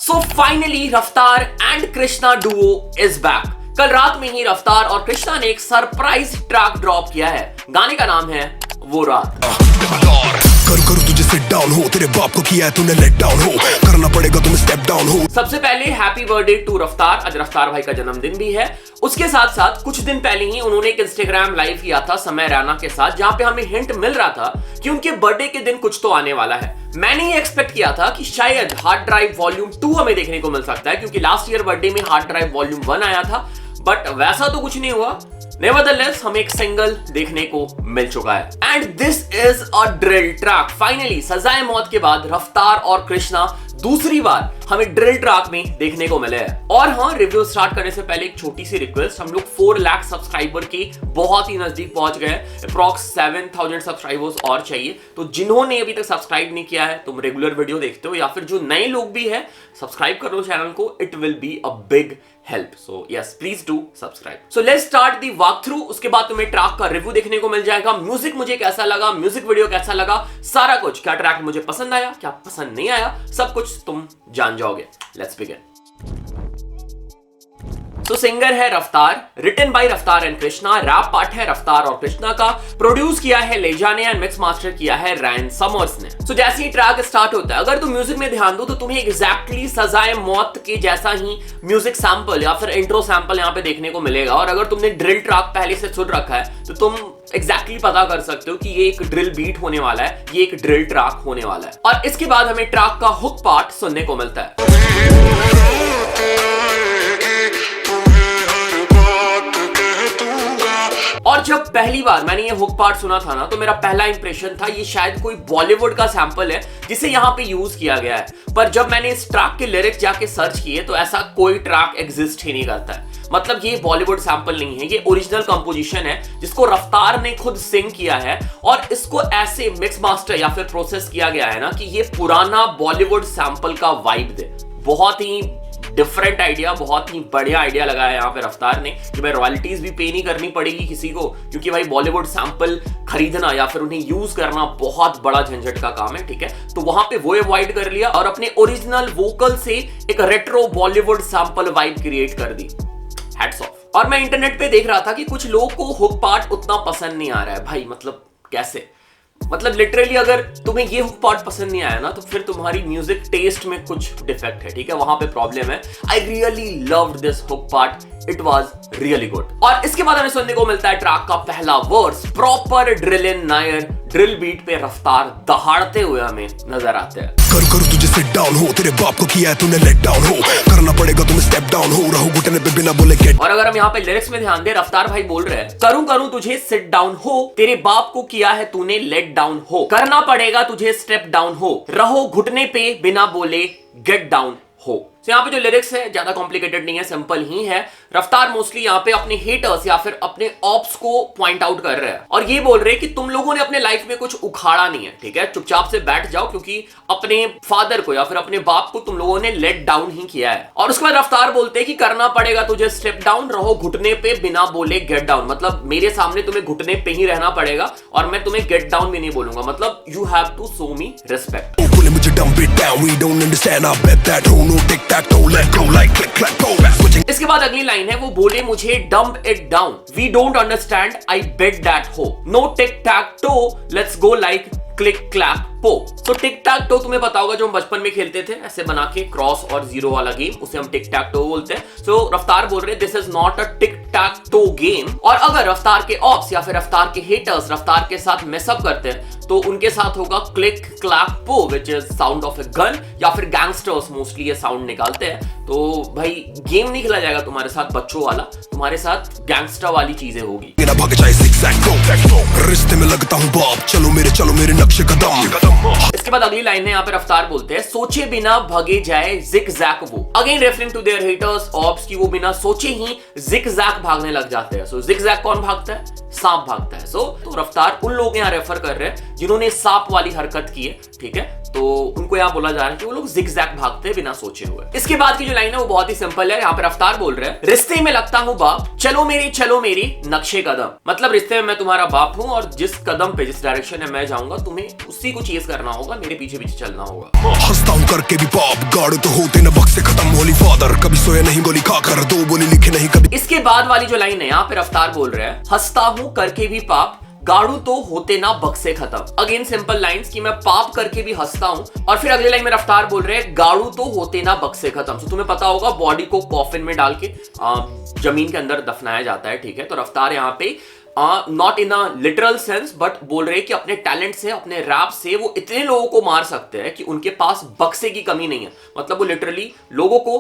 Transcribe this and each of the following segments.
So finally रफ्तार and Krishna Duo is back. कल रात में ही रफ्तार और कृष्णा ने एक सरप्राइज ट्रैक ड्रॉप किया है। गाने का नाम है वो रात। कर तुझे सिट डाउन हो, तेरे बाप को किया है तूने लेट डाउन हो, करना पड़ेगा तुम्हें स्टेप डाउन हो। सबसे पहले हैप्पी बर्थडे टू रफ्तार। आज रफ्तार भाई का जन्मदिन भी है। उसके साथ साथ कुछ दिन पहले ही उन्होंने एक इंस्टाग्राम लाइव किया था समय रैना के साथ, जहां पे हमें हिंट मिल रहा था कि उनके बर्थडे के दिन कुछ तो आने वाला है। मैंने ये एक्सपेक्ट किया था कि शायद हार्ड ड्राइव वॉल्यूम 2 हमें देखने को मिल सकता है, क्योंकि लास्ट ईयर बर्थडे में हार्ड ड्राइव वॉल्यूम 1 आया था, बट वैसा तो कुछ नहीं हुआ। नेवरदलेस हमें एक सिंगल देखने को मिल चुका है and this is a drill track. Finally सजाए मौत के बाद रफ्तार और कृष्णा दूसरी बार हमें ड्रिल ट्रैक में देखने को मिले हैं। और हाँ, रिव्यू स्टार्ट करने से पहले एक छोटी सी रिक्वेस्ट, हम लोग 4 लाख सब्सक्राइबर के बहुत ही नजदीक पहुंच गए। अप्रॉक्स 7000 सब्सक्राइबर्स और चाहिए। तो जिन्होंने अभी तक सब्सक्राइब नहीं किया है, तुम रेगुलर वीडियो देखते हो या फिर जो नए लोग भी है, सब्सक्राइब कर लो चैनल को। It will be a big help. So yes, please do subscribe. So let's start the walk through. उसके बाद तुम्हें ट्रैक का रिव्यू देखने को मिल जाएगा। म्यूजिक मुझे कैसा लगा, म्यूजिक वीडियो कैसा लगा, सारा कुछ, क्या ट्रैक मुझे पसंद आया, क्या पसंद नहीं आया, सब कुछ तुम जान जाओगे। Let's begin. तो सिंगर है रफ्तार, रिटन बाय रफ्तार एंड कृष्णा, रैप पार्ट है रफ्तार और कृष्णा का, प्रोड्यूस किया है लेजा ने एंड मिक्स मास्टर किया है रैन समर्स ने। सो जैसे ही ट्रैक स्टार्ट होता है, अगर तुम म्यूजिक में ध्यान दो तो तुम्हें एग्जैक्टली सजाए मौत के जैसा ही म्यूजिक सैंपल या फिर इंट्रो सैंपल यहाँ पे देखने को मिलेगा। और अगर तुमने ड्रिल ट्रैक पहले से सुन रखा है तो तुम एग्जैक्टली पता कर सकते हो कि ये एक ड्रिल बीट होने वाला है, ये एक ड्रिल ट्रैक होने वाला है। और इसके बाद हमें ट्रैक का हुक पार्ट सुनने को मिलता है। और जब पहली बार मैंने ये हुक पार्ट सुना था ना, तो मेरा पहला इंप्रेशन था ये शायद कोई बॉलीवुड का सैंपल है जिसे यहाँ पे यूज किया गया है। पर जब मैंने इस ट्रैक के लिरिक्स जाके सर्च किए तो ऐसा कोई ट्रैक एग्जिस्ट ही नहीं करता है। मतलब ये बॉलीवुड सैंपल नहीं है, ये ओरिजिनल कंपोजिशन है जिसको रफ्तार ने खुद सिंग किया है। और इसको ऐसे मिक्स मास्टर या फिर प्रोसेस किया गया है ना कि ये पुराना बॉलीवुड सैंपल का वाइब दे। बहुत ही डिफरेंट आइडिया, बहुत ही बढ़िया आइडिया लगाया यहाँ पे रफ्तार ने कि भाई रॉयल्टीज भी पे नहीं करनी पड़ेगी किसी को, क्योंकि भाई बॉलीवुड सैंपल खरीदना या फिर उन्हें यूज करना बहुत बड़ा झंझट का काम है। ठीक है, तो वहां पे वो अवॉइड कर लिया और अपने ओरिजिनल वोकल से एक retro Bollywood sample vibe create कर दी। Hats off. और मैं इंटरनेट पे देख रहा था कि कुछ लोगों को हुक पार्ट उतना पसंद नहीं आ रहा है। भाई मतलब कैसे, मतलब लिटरली अगर तुम्हें ये हुक पार्ट पसंद नहीं आया ना तो फिर तुम्हारी म्यूजिक टेस्ट में कुछ डिफेक्ट है। ठीक है, वहां पे प्रॉब्लम है। I really loved this hook part, it was really good. और इसके बाद हमें सुनने को मिलता है ट्रैक का पहला वर्स, प्रॉपर ड्रिल इन नायर, ड्रिल बीट पे रफ्तार दहाड़ते हुए हमें नजर आते हैं। कर तुझे सिट डाउन हो, तेरे बाप को किया है तूने लेट डाउन हो, करना पड़ेगा तुम्हें स्टेप डाउन हो, रहो घुटने पे बिना बोले गेट। और अगर हम यहाँ पे लिरिक्स में ध्यान दे, रफ्तार भाई बोल रहे हैं करूं तुझे सिट डाउन हो, तेरे बाप को किया है तूने लेट डाउन हो, करना पड़ेगा तुझे स्टेप डाउन हो, रहो घुटने पे बिना बोले गेट डाउन हो। तो यहाँ पे जो लिरिक्स है ज्यादा कॉम्प्लिकेटेड नहीं है, सिंपल ही है। रफ्तार मोस्टली यहाँ पे अपने हेटर्स या फिर अपने ऑप्स को पॉइंट आउट कर रहे हैं और ये बोल रहे हैं कि तुम लोगों ने अपने लाइफ में कुछ उखाड़ा नहीं है। ठीक है, चुपचाप से बैठ जाओ, क्योंकि अपने फादर को या फिर अपने बाप को तुम लोगों ने लेट डाउन ही किया है। और उसके बाद रफ्तार बोलते हैं कि करना पड़ेगा तुझे स्टेप डाउन, रहो घुटने पे बिना बोले गेट डाउन। मतलब मेरे सामने तुम्हें घुटने पे ही रहना पड़ेगा और मैं तुम्हें गेट डाउन भी नहीं बोलूंगा। मतलब you have to show me respect. इसके बाद अगली लाइन है, वो बोले मुझे dump it down, we don't understand, I bet that ho, no tic tac toe, let's go like click clap po. तो टिक टैक टो तुम्हें पता होगा, जो हम बचपन में खेलते थे ऐसे बना के क्रॉस और जीरो वाला गेम, उसे हम टिक टैक टो बोलते हैं। सो रफ्तार बोल रहे this is not a tick tac to game. और अगर रफ्तार के ऑप्स या फिर रफ्तार के हेटर्स रफ्तार के साथ मिसअप करते हैं तो उनके साथ होगा क्लिक क्लैप पो, which is sound of a gun, या फिर गैंगस्टर्स मोस्टली ये साउंड निकालते हैं। तो भाई गेम नहीं खेला जाएगा तुम्हारे साथ बच्चों वाला, तुम्हारे साथ गैंगस्टर वाली चीजें होगी। रिश्ते में लगता हूं बाप, चलो मेरे नक्शे कदम। इसके बाद अगली लाइन है, यहाँ पे रफ्तार बोलते हैं सोचे बिना भागे जाए जिग जैक वो, again referring to their haters opps की वो बिना सोचे ही जिग जैक भागने लग जाते हैं। सो जिग जैक कौन भागता है? सांप भागता है। सो तो रफ्तार उन लोग यहाँ रेफर कर रहे हैं जिन्होंने सांप वाली हरकत की है। ठीक है, तो उनको यहाँ बोला जा रहा है कि वो लोग जिगजैग भागते हैं बिना सोचे हुए। इसके बाद की जो लाइन है वो बहुत ही सिंपल है। यहाँ पे रफ्तार बोल रहे हैं, रिश्ते में लगता हूँ बाप, चलो मेरी नक्शे कदम। मतलब रिश्ते में मैं तुम्हारा बाप हूँ और जिस कदम पे, जिस डायरेक्शन में मैं जाऊंगा तुम्हें उसी को चेज करना होगा, मेरे पीछे पीछे चलना होगा। हंसता हूँ करके भी पाप, गाड़ तो होते न बक्से खत्म, होली फादर कभी सोया नहीं गोली खाकर, दो बोली लिखे नहीं कभी। इसके बाद वाली जो लाइन है यहाँ पे रफ्तार बोल रहे हैं, हंसता हूँ करके भी पाप, गाड़ू तो होते ना बक्से खत्म। अगेन सिंपल लाइंस कि मैं पाप करके भी हंसता हूं, और फिर अगले लाइन में रफ्तार बोल रहे हैं, गाड़ू तो होते ना बक्से खत्म। तो तुम्हें पता होगा बॉडी को कॉफिन में डाल के जमीन के अंदर दफनाया जाता है, ठीक है। तो रफ्तार यहाँ पे not in a literal sense but बोल रहे हैं कि अपने टैलेंट से, अपने रैप से वो इतने लोगों को मार सकते हैं कि उनके पास बक्से की कमी नहीं है। मतलब वो लिटरली लोगों को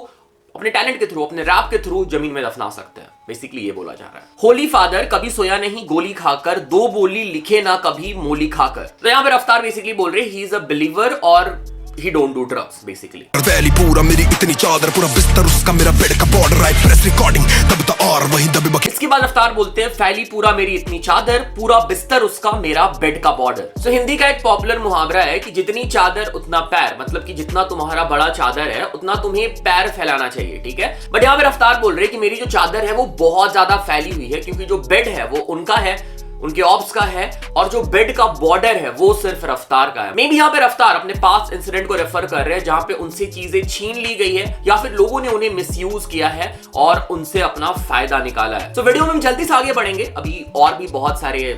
अपने टैलेंट के थ्रू, अपने रैप के थ्रू जमीन में दफना सकते हैं। बेसिकली ये बोला जा रहा है। होली फादर कभी सोया नहीं गोली खाकर, दो बोली लिखे ना कभी मोली खाकर। तो यहाँ पे रफ्तार बेसिकली बोल रहे ही इज अ बिलीवर और he don't do drugs basically। Valley पूरा मेरी इतनी चादर, पूरा बिस्तर उसका मेरा बेड का बॉर्डर, आई प्रेस रिकॉर्डिंग दबता और वहीं दबे बके। इसके बाद रफ्तार बोलते हैं, फैली पूरा मेरी इतनी चादर, पूरा बिस्तर उसका मेरा बेड का बॉर्डर। सो हिंदी का एक पॉपुलर मुहावरा है कि जितनी चादर उतना पैर, मतलब कि जितना तुम्हारा बड़ा चादर है उतना तुम्हें पैर फैलाना चाहिए, ठीक है। बट यहाँ पे रफ्तार बोल रहे हैं कि मेरी जो चादर है वो बहुत ज्यादा फैली हुई है, क्योंकि जो बेड है वो उनका है, उनके ऑप्स का है, और जो बेड का बॉर्डर है वो सिर्फ रफ्तार का है। मे बी यहाँ पे रफ्तार अपने पास इंसिडेंट को रेफर कर रहे हैं जहां पे उनसे चीजें छीन ली गई है या फिर लोगों ने उन्हें मिसयूज किया है और उनसे अपना फायदा निकाला है। तो वीडियो में हम जल्दी से आगे बढ़ेंगे, अभी और भी बहुत सारे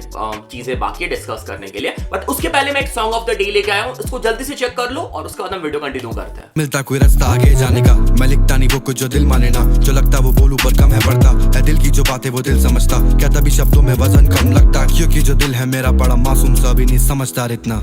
चीजें बाकी है डिस्कस करने के लिए, बट उसके पहले मैं एक सॉन्ग ऑफ द डे लेके आया हूँ, इसको जल्दी से चेक कर लो और उसके बाद हम वीडियो कंटिन्यू करते हैं। मिलता कोई रास्ता आगे जाने का, मैं लिखता नहीं वो कुछ जो दिल माने ना, जो लगता वो बोलूं पर कम है पड़ता है, दिल की जो बातें वो दिल समझता, क्या तभी शब्दों में वजन कम लगता, क्योंकि जो दिल है मेरा बड़ा मासूम सा भी नहीं समझदार इतना।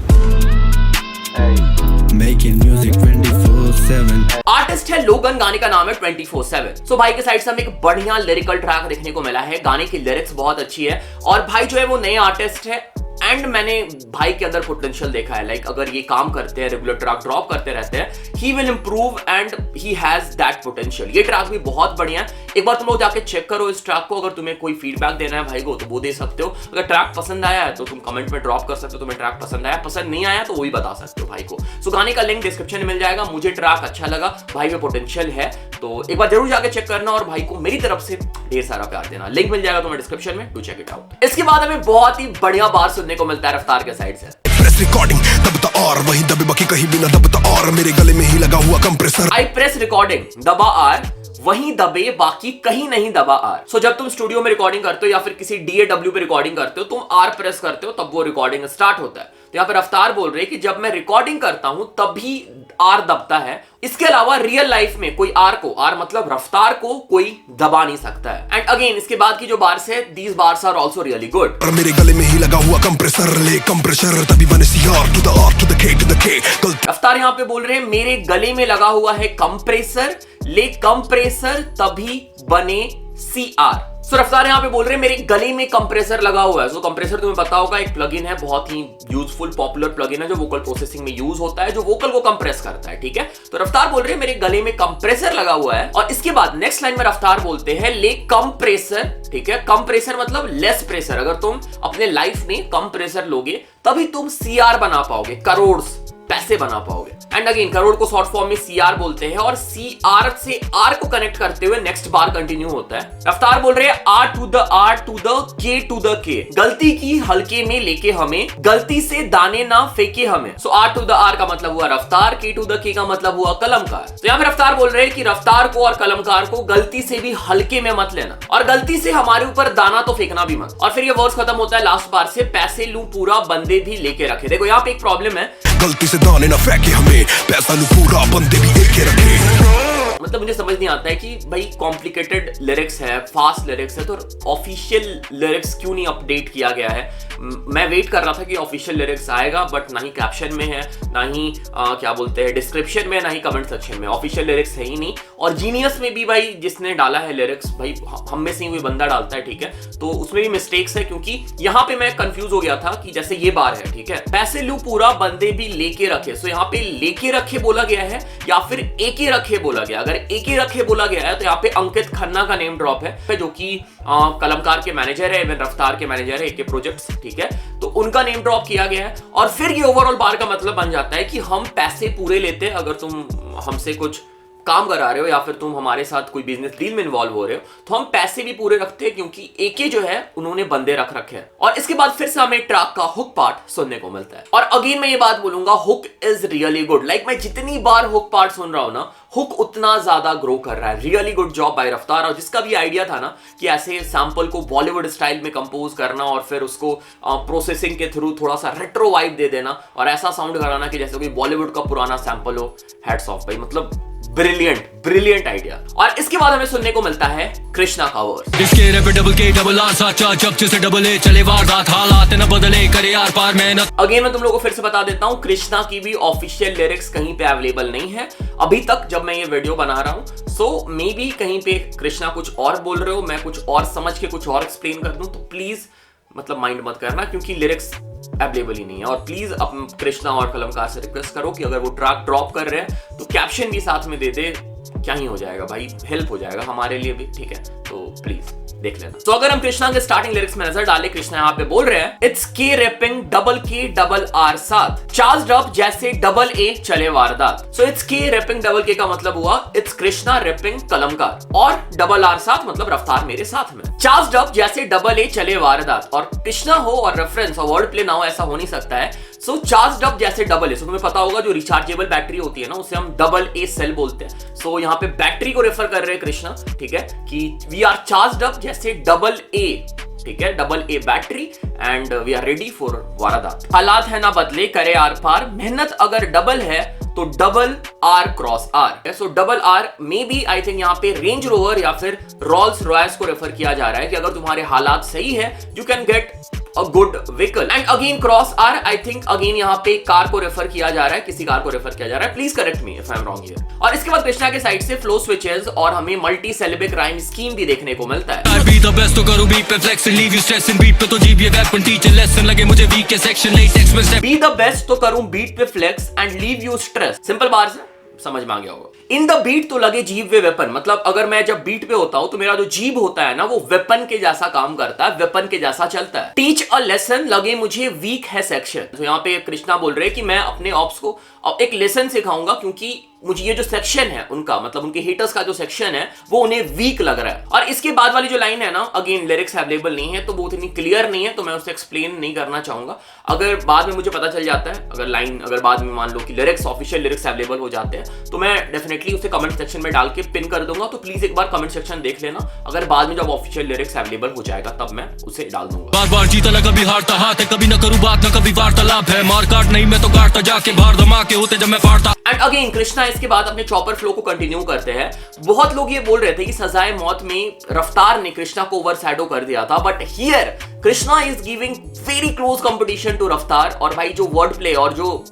Making music 24/7। आर्टिस्ट है लोगन, गाने का नाम है 24/7। सो भाई के साइड से हमें एक बढ़िया लिरिकल ट्रैक देखने को मिला है, गाने की लिरिक्स बहुत अच्छी है और भाई जो है वो नए आर्टिस्ट है एंड मैंने भाई के अंदर पोटेंशियल देखा है। लाइक अगर ये काम करते हैं, रेगुलर ट्रैक ड्रॉप करते रहते हैं, he will improve and he has that potential. ये ट्रैक भी बहुत बढ़िया है, एक बार तुम लोग जाके चेक करो इस ट्रैक को। अगर तुम्हें कोई फीडबैक देना है भाई को तो वो दे सकते हो, अगर ट्रैक पसंद आया है तो तुम कमेंट में ड्रॉप कर सकते हो, तुम्हें ट्रैक पसंद आया, पसंद नहीं आया तो वही बता सकते हो भाई को। सो गाने का लिंक डिस्क्रिप्शन में मिल जाएगा। मुझे ट्रैक अच्छा लगा, भाई में पोटेंशियल है, तो एक बार जरूर जाके चेक करना और भाई को मेरी तरफ से ढेर सारा प्यार देना। लिंक मिल जाएगा तुम्हें डिस्क्रिप्शन में, डू चेक इट आउट। इसके बाद हमें बहुत ही बढ़िया बात सुनने को मिलता है रफ्तार के साइड से। प्रेस रिकॉर्डिंग दबता और वहीं दबे बाकी कहीं भी ना दबता, और मेरे गले में ही लगा हुआ कंप्रेसर। आई प्रेस रिकॉर्डिंग दबा आर, वहीं दबे बाकी कहीं नहीं दबा आर। सो जब तुम स्टूडियो में रिकॉर्डिंग करते हो या फिर किसी DAW पे रिकॉर्डिंग करते हो, तुम आर प्रेस करते हो तब वो रिकॉर्डिंग स्टार्ट होता है। तो यहाँ पे रफ्तार बोल रहे हैं कि जब मैं रिकॉर्डिंग करता हूं तभी आर दबता है, इसके अलावा रियल लाइफ में कोई आर को, आर मतलब रफ्तार को कोई दबा नहीं सकता है। एंड अगेन इसके बाद की जो बार्स है, these bars are also really good. और मेरे गले में ही लगा हुआ कंप्रेसर, ले कंप्रेसर तभी बने CR to the R to the K to the K। रफ्तार यहाँ पे बोल रहे हैं मेरे गले में लगा हुआ है कंप्रेसर, ले कंप्रेसर तभी बने CR। सो रफ्तार यहाँ पे बोल रहे हैं मेरे गले में कंप्रेसर लगा हुआ है। सो कंप्रेसर तुम्हें पता होगा एक प्लगइन है, बहुत ही यूजफुल पॉपुलर प्लगइन है जो वोकल प्रोसेसिंग में यूज होता है, जो वोकल को कंप्रेस करता है, ठीक है। तो रफ्तार बोल रहे हैं मेरे गले में कंप्रेसर लगा हुआ है, और इसके बाद नेक्स्ट लाइन में रफ्तार बोलते हैं ले कंप्रेसर, ठीक है। कंप्रेसर मतलब लेस प्रेशर, अगर तुम अपने लाइफ में कम प्रेशर लोगे तभी तुम CR बना पाओगे, करोड़ पैसे बना पाओगे। एंड अगेन करोड़ को शॉर्ट फॉर्म में CR बोलते हैं, और CR से R को कनेक्ट करते हुए नेक्स्ट बार कंटिन्यू होता है। रफ्तार बोल रहे हैं R to the R to the K to the K, गलती की हल्के में लेके हमें, गलती से दाने ना फेंके हमें। सो R to the R का मतलब हुआ रफ्तार, K to the K का मतलब हुआ कलमकार। तो यहाँ पे रफ्तार बोल रहे हैं कि रफ्तार को और कलमकार को गलती से भी हल्के में मत लेना, और गलती से हमारे ऊपर दाना तो फेंकना भी मत। और फिर ये वर्ड्स खत्म होता है लास्ट बार से, पैसे लूं पूरा बंदे भी लेके रखे। देखो यहाँ पे एक प्रॉब्लम है, गलती से दाने ना फेंके हमें, पैसा लूं पूरा बंदे भी लेके रखे। मतलब मुझे समझ नहीं आता है कि भाई कॉम्प्लिकेटेड लिरिक्स है, फास्ट लिरिक्स है, तो ऑफिशियल लिरिक्स क्यों नहीं अपडेट किया गया है। मैं वेट कर रहा था कि ऑफिशियल लिरिक्स आएगा, बट ना ही कैप्शन में है, ना ही क्या बोलते हैं डिस्क्रिप्शन में, ना ही कमेंट सेक्शन में ऑफिशियल लिरिक्स है ही नहीं। और जीनियस में भी भाई जिसने डाला है लिरिक्स, भाई हम में से ही कोई बंदा डालता है, ठीक है, तो उसमें भी मिस्टेक्स है, क्योंकि यहाँ पे मैं कंफ्यूज हो गया था कि जैसे ये बार है, ठीक है, पैसे लूं पूरा बंदे भी लेके रखे। सो यहाँ पे लेके रखे बोला गया है या फिर एके रखे बोला गया। अगर एक ही रखे बोला गया है तो यहाँ पे अंकित खन्ना का नेम ड्रॉप है, जो कि कलमकार के मैनेजर है, इवन रफ्तार के मैनेजर है एके प्रोजेक्ट्स, ठीक है, तो उनका नेम ड्रॉप किया गया है। और फिर ये ओवरऑल बार का मतलब बन जाता है कि हम पैसे पूरे लेते हैं अगर तुम हमसे कुछ काम करा रहे हो या फिर तुम हमारे साथ कोई बिजनेस डील में इन्वॉल्व हो रहे हो, तो हम पैसे भी पूरे रखते हैं, क्योंकि एके जो है उन्होंने बंदे रख रखे हैं। और इसके बाद फिर से हमें ट्रैक का हुक पार्ट सुनने को मिलता है। और अगेन मैं ये बात बोलूंगा, hook is really good. Like मैं जितनी बार हुक पार्ट सुन रहा हूं ना, हुक उतना ज्यादा ग्रो कर रहा है। रियली गुड जॉब बाय रफ्तार। और जिसका भी आइडिया था ना कि ऐसे सैंपल को बॉलीवुड स्टाइल में कंपोज करना और फिर उसको प्रोसेसिंग के थ्रू थोड़ा सा रेट्रो वाइब दे देना और ऐसा साउंड कराना कि जैसे कोई बॉलीवुड का पुराना सैंपल हो, हैट्स ऑफ भाई, मतलब ब्रिलियंट आइडिया। और इसके बाद हमें सुनने को मिलता है कृष्णा का वर्स। इसके रैप डबल के डबल आर साचा जब से डबल ए चले वारदात हालात न बदले करे यार पार मेहनत। अगेन मैं तुम लोगों को फिर से बता देता हूं, कृष्णा की भी ऑफिशियल लिरिक्स कहीं पे अवेलेबल नहीं है अभी तक जब मैं ये वीडियो बना रहा हूं। सो मे बी कहीं पे कृष्णा कुछ और बोल रहे हो, मैं कुछ और समझ के कुछ और एक्सप्लेन कर दूं, तो प्लीज मतलब माइंड मत करना, क्योंकि लिरिक्स अवेलेबल ही नहीं है। और प्लीज अब कृष्णा और कलमकार से रिक्वेस्ट करो कि अगर वो ट्रैक ड्रॉप कर रहे हैं तो कैप्शन भी साथ में दे दे, क्या ही हो जाएगा भाई, हेल्प हो जाएगा हमारे लिए भी, ठीक है, तो प्लीज देख लेना। तो अगर हम कृष्णा के स्टार्टिंग लिरिक्स में नजर डालें, कृष्णा यहाँ पे बोल रहे हैं, इट्स के रैपिंग डबल के डबल आर साथ चार्ज डब जैसे डबल ए चले वारदात। सो इट्स के रैपिंग डबल के का मतलब हुआ इट्स कृष्णा रैपिंग कलमकार, और डबल आर साथ मतलब रफ्तार मेरे साथ में। चार्ज डब जैसे डबल ए चले वारदात, और कृष्णा हो और रेफरेंस और वर्ड प्ले ना हो ऐसा हो नहीं सकता है। सो चार्ज डब जैसे डबल ए, सो तुम्हें पता होगा जो रिचार्जेबल बैटरी होती है ना उसे हम डबल ए सेल बोलते हैं। सो यहाँ पे बैटरी को रेफर कर रहे हैं कृष्णा, ठीक है, कि वी आर चार्ज डब जैसे डबल ए, ठीक है, double A battery and we are ready for वारदात। हालात है ना बदले करे आर पार, मेहनत अगर डबल है तो double R cross R. So double R may be I think यहाँ पे रेंज रोवर या फिर रोल्स रॉयस को रेफर किया जा रहा है कि अगर तुम्हारे हालात सही है you can get a good vehicle। and again cross R, I think again यहाँ पे कार को रेफर किया जा रहा है, किसी कार को रेफर किया जा रहा है, please correct me if I am wrong here. और इसके बाद कृष्णा के साइड से फ्लो स्विचेस और हमें मल्टी सिलेबिक राइम स्कीम भी देखने को मिलता है। I be the best तो करूँ बीट पे flex and leave you stressing beat पे तो जीप ये वेपन टीचर लेसन लगे मुझे वीक के सेक्शन नहीं टेक्स्ट में स्टेप। बी द बेस्ट तो करूं बीट पे flex and leave you stress. Simple bar से समझ में आ गया होगा। इन द बीट तो लगे जीभ वे वेपन, मतलब अगर मैं जब बीट पे होता हूं तो मेरा जो जीभ होता है ना वो वेपन के जैसा काम करता है, वेपन के जैसा चलता है। टीच अ लेसन लगे मुझे वीक है सेक्शन। तो यहाँ पे कृष्णा बोल रहे हैं कि मैं अपने ऑप्स को एक लेसन सिखाऊंगा, क्योंकि मुझे ये जो सेक्शन है उनका, मतलब उनके हेटर्स का जो सेक्शन है वो उन्हें वीक लग रहा है। और इसके बाद वाली जो लाइन है ना, अगेन लिरिक्स अवेलेबल नहीं है तो वो इतनी क्लियर नहीं है, तो मैं उसे एक्सप्लेन नहीं करना चाहूंगा। अगर बाद में मुझे पता चल जाता है, अगर बाद में मान लो कि लिरिक्स ऑफिशियल लिरिक्स अवेलेबल हो जाते हैं तो मैं डेफिनेटली उसे कमेंट सेक्शन में डाल के पिन कर दूंगा। तो प्लीज एक बार कमेंट सेक्शन देख लेना, अगर बाद में जब ऑफिशियल लिरिक्स अवेलेबल हो जाएगा तब मैं उसे डाल दूंगा। बार बार जीता ना कभी हारता हाथ है, कभी ना करूँ बात ना कभी वार्तालाप है, मार काट नहीं मैं तो काटता जाके बाहर धमाके होते जब मैं फाड़ता। एंड अगेन कृष्णा इसके बाद अपने चॉपर फ्लो को कंटिन्यू करते हैं। बहुत लोग ये बोल रहे थे कि सजाए मौत में रफ्तार ने कृष्णा को ओवरशैडो कर दिया था, but here Krishna is giving very close competition to Raftaar. और भाई जो वर्ड प्ले और जो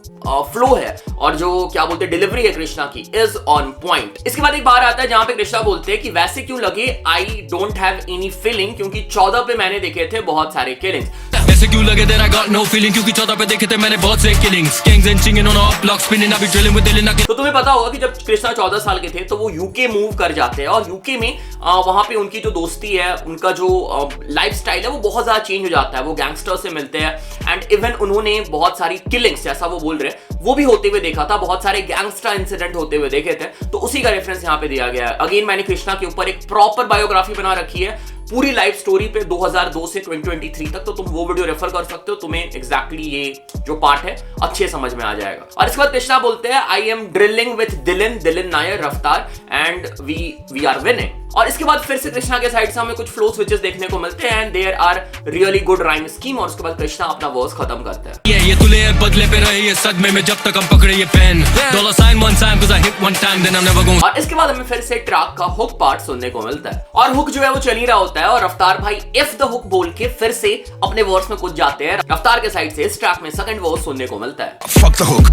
फ्लो है और जो क्या बोलते हैं डिलीवरी है कृष्णा की इज ऑन पॉइंट। इसके बाद एक बार आता है जहां पे कृष्णा बोलते हैं कि वैसे क्यों लगे I don't have any feeling, क्योंकि 14 पे मैंने देखे थे बहुत सारे किलिंग्स। ऐसे क्यों लगे there I got no feeling, क्योंकि 14 पे देखे थे मैंने बहुत से killings. Gangs and chinging on up block spinning अभी ड्रिलिंग विद दिल। तो तुम्हें पता होगा कि जब कृष्णा 14 साल के थे तो वो यूके मूव कर जाते हैं, और यूके में वहां पे उनकी जो दोस्ती है, उनका जो लाइफस्टाइल है वो बहुत ज्यादा चेंज हो जाता है। वो गैंगस्टर से मिलते हैं एंड इवन उन्होंने बहुत सारी किलिंग्स, जैसा वो बोल रहे हैं, वो भी होते हुए देखा था, बहुत सारे गैंगस्टर इंसिडेंट होते हुए देखे थे। तो उसी का रेफरेंस यहाँ पे दिया गया है। अगेन मैंने कृष्णा के ऊपर एक प्रॉपर बायोग्राफी बना रखी है पूरी लाइफ स्टोरी पे 2002 से 2023 तक, तो तुम वो वीडियो रेफर कर सकते हो, तुम्हें एग्जैक्टली ये जो पार्ट है अच्छे समझ में आ जाएगा। और इसके बाद कृष्णा बोलते हैं I am drilling with Dilin Nair Raftaar and we are winning. और इसके बाद फिर से कृष्णा के साइड से हमें कुछ फ्लो स्विचेस देखने को मिलते हैं and there are really good rhyme scheme. और उसके बाद कृष्णा अपना वर्स खत्म करता है। ये तुले बदले पे रहे ये सदमे में जब तक हम पकड़े ये pen dollar sign one time because I hit one time then I am never going. और इसके बाद हमें फिर से ट्रैक का हुक पार्ट सुनने को मिलता है और हुक जो है वो चल ही रहा होता है और रफ्तार भाई इफ द हुक बोल के फिर से अपने वर्स में कूद जाते हैं। रफ्तार के साइड से इस ट्रैक में सेकंड वर्स सुनने को मिलता है। Fuck the hook,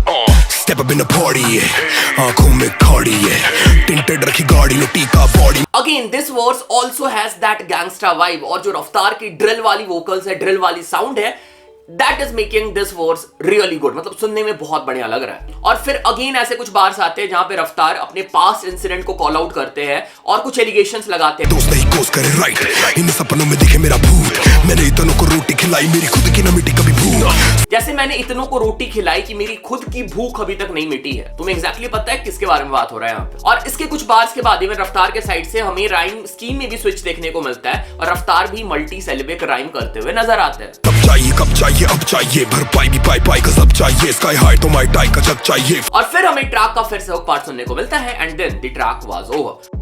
step up in the party, आंखों में खाड़ी है, tinted रखी गाड़ी लुटी का body. Again, this verse also has that gangsta vibe और जो रफ्तार की ड्रिल वाली वोकल्स है, ड्रिल वाली साउंड है, that is making this verse really good, मतलब सुनने में बहुत बढ़िया लग रहा है। और फिर अगेन ऐसे कुछ बार्स आते हैं जहां पे रफ्तार अपने पास्ट इंसिडेंट को कॉल आउट करते हैं और कुछ एलिगेशंस लगाते हैं। दोस्त नहीं कोस करे राइट, इन सपनों में दिखे मेरा भूत, मैंने इतनों को रोटी खिलाई मेरी खुद की ना मिटी कभी भूख। जैसे मैंने इतनों को रोटी खिलाई कि मेरी खुद की भूख अभी तक नहीं मिटी है। तुम्हें एग्जैक्टली पता है किसके बारे में बात हो रहा है यहाँ पे। और इसके कुछ बार्स के बाद ही रफ्तार के साइड से हमें राइम स्कीम में भी स्विच देखने को मिलता है और रफ्तार भी मल्टी सिलेबिक राइम करते हुए नजर आते हैं। कब चाहिए अब चाहिए, भरपाई भी पाई का सब चाहिए, स्काई हाई तो माई टाई का जग चाहिए। और फिर हमें ट्रैक का फिर से हुक पार्ट सुनने को मिलता है and then the track was over.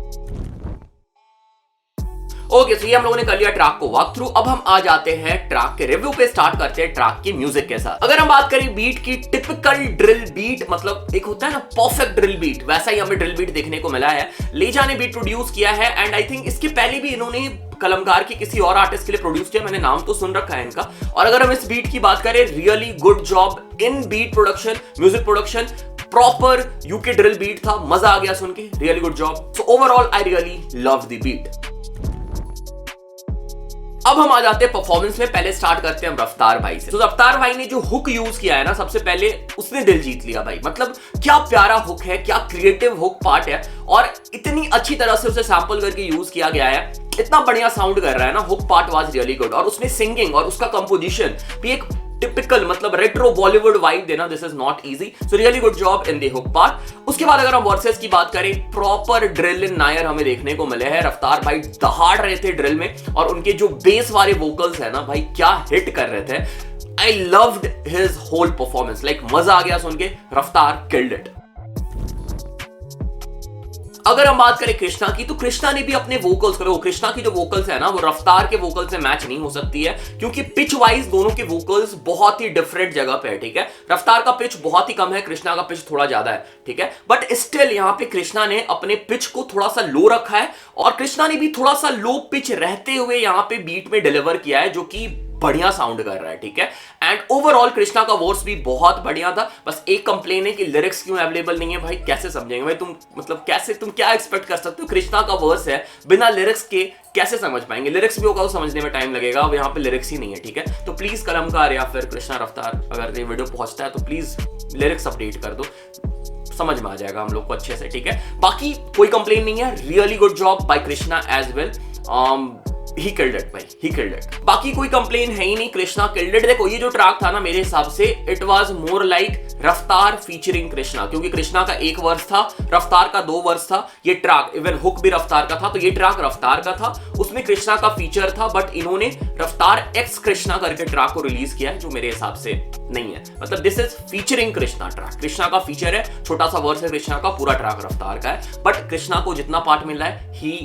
Okay, तो ये हम लोगों ने कर लिया ट्रैक को वॉक थ्रू। अब हम आ जाते हैं ट्रैक के रिव्यू पे, स्टार्ट करते हैं ट्रैक की म्यूजिक के साथ। अगर हम बात करें बीट की, टिपिकल ड्रिल बीट, मतलब एक होता है ना परफेक्ट ड्रिल बीट, वैसा ही हमें ड्रिल बीट देखने को मिला है। लेजा ने बीट प्रोड्यूस किया है एंड आई थिंक इसके पहले भी इन्होंने कलमकार की किसी और आर्टिस्ट के लिए प्रोड्यूस किया, मैंने नाम तो सुन रखा है इनका। और अगर हम इस बीट की बात करें, really good job in beat production, music production, proper UK drill beat था, मजा आ गया सुन के, really good job. So overall I really love the beat. अब हम आ जाते हैं परफॉर्मेंस में। पहले स्टार्ट करते हैं हम रफ्तार भाई से। तो रफ्तार भाई ने जो हुक यूज किया है ना, सबसे पहले उसने दिल जीत लिया भाई। मतलब क्या प्यारा हुक है, क्या क्रिएटिव हुक पार्ट है और इतनी अच्छी तरह से उसे सैंपल करके यूज किया गया है, इतना बढ़िया साउंड कर रहा है ना। Hook part was really good और उसने सिंगिंग और उसका कंपोजिशन भी एक टिपिकल मतलब रेट्रो बॉलीवुड वाइब देना, this is not easy. So really good job in the hook part. उसके बाद अगर हम वर्सेस की बात करें, प्रॉपर ड्रिल इन नायर हमें देखने को मिले हैं। रफ्तार भाई दहाड़ रहे थे ड्रिल में और उनके जो बेस वाले वोकल्स है ना भाई, क्या हिट कर रहे थे। I loved his whole performance, like मजा आ गया सुन के। रफ्तार किल्ड इट। अगर हम बात करें कृष्णा की, तो कृष्णा ने भी अपने वोकल्स करो, कृष्णा की जो वोकल्स है ना वो रफ्तार के वोकल से मैच नहीं हो सकती है, क्योंकि पिच वाइज दोनों के वोकल्स बहुत ही डिफरेंट जगह पे है। ठीक है, रफ्तार का पिच बहुत ही कम है, कृष्णा का पिच थोड़ा ज्यादा है। ठीक है, बट स्टिल यहाँ पे कृष्णा ने अपने पिच को थोड़ा सा लो रखा है और कृष्णा ने भी थोड़ा सा लो पिच रहते हुए यहाँ पे बीट में डिलीवर किया है, जो कि बढ़िया साउंड कर रहा है। ठीक है, एंड ओवरऑल कृष्णा का वर्स भी बहुत बढ़िया था। बस एक कंप्लेन है कि लिरिक्स क्यों अवेलेबल नहीं है भाई, कैसे समझेंगे भाई तुम, मतलब कैसे, तुम क्या एक्सपेक्ट कर सकते हो, कृष्णा का वर्स है, बिना लिरिक्स के कैसे समझ पाएंगे। लिरिक्स भी होगा तो समझने में टाइम लगेगा, अब यहाँ पे लिरिक्स ही नहीं है। ठीक है, तो प्लीज कलमकार या फिर कृष्णा रफ्तार, अगर ये वीडियो पहुंचता है तो प्लीज लिरिक्स अपडेट कर दो, समझ में आ जाएगा हम लोग को अच्छे से। ठीक है, बाकी कोई कंप्लेन नहीं है, really good job by Krishna as well. He killed it भाई, ही किल्ड इट। बाकी कोई कंप्लेन है ही नहीं, कृष्णा किल्ड इट। देखो ये जो ट्रैक था ना, मेरे हिसाब से इट वाज मोर लाइक रफ्तार फीचरिंग कृष्णा, क्योंकि कृष्णा का एक वर्स था, रफ्तार का 2 वर्स था। ये ट्रैक इवन हुक भी रफ्तार का था, तो ये ट्रैक रफ्तार का था, उसमें कृष्णा का फीचर था, बट इन्होंने रफ्तार एक्स कृष्णा करके ट्रैक को रिलीज किया है, जो मेरे हिसाब से नहीं है। मतलब this is featuring Krishna track, Krishna का फीचर है, छोटा सा वर्स है कृष्णा का, पूरा ट्रैक रफ्तार का है, बट कृष्णा को जितना पार्ट मिल रहा है, ही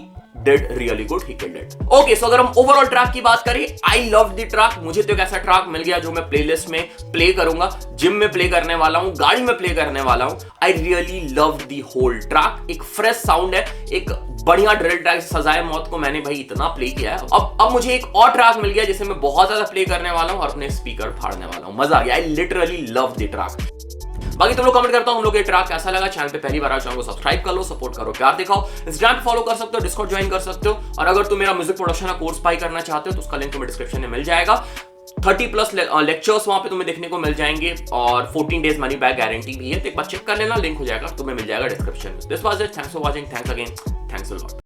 did really good, he killed it. Okay, so अगर हम ओवरऑल ट्रैक की बात करें, I loved the track। मुझे तो एक ऐसा ट्रैक मिल गया जो मैं प्लेलिस्ट में प्ले करूंगा, जिम में प्ले करने वाला हूं, गाड़ी में प्ले करने वाला हूं। I really loved the whole track। एक फ्रेश साउंड है, एक बढ़िया ड्रिल ट्रैक। सजाए मौत को मैंने भाई इतना प्ले किया है, अब मुझे एक और ट्रैक मिल गया जिसे मैं बहुत ज्यादा प्ले करने वाला हूं और अपने स्पीकर फाड़ने वाला हूं। मजा आ गया, I literally loved the track। बाकी तुम लोग कमेंट करता हूं हम लोग ये ट्रैक कैसा लगा। चैनल पे पहली बार आओ, चैनल को सब्सक्राइब कर लो, सपोर्ट करो, प्यार दिखाओ। इंस्टाग्राम पे फॉलो कर सकते हो, डिस्कॉर्ड ज्वाइन कर सकते हो, और अगर तुम मेरा म्यूजिक प्रोडक्शन का कोर्स बाय करना चाहते हो तो उसका लिंक तुम्हें डिस्क्रिप्शन में मिल जाएगा। 30+ लेक्चर्स वहां पे तुम्हें देखने को मिल जाएंगे और 14 डेज मनी बैक गारंटी भी है, तो एक बार चेक कर लेना, लिंक हो जाएगा, तुम्हें मिल जाएगा डिस्क्रिप्शन में। This was it, thanks for watching, thanks again, thanks a lot.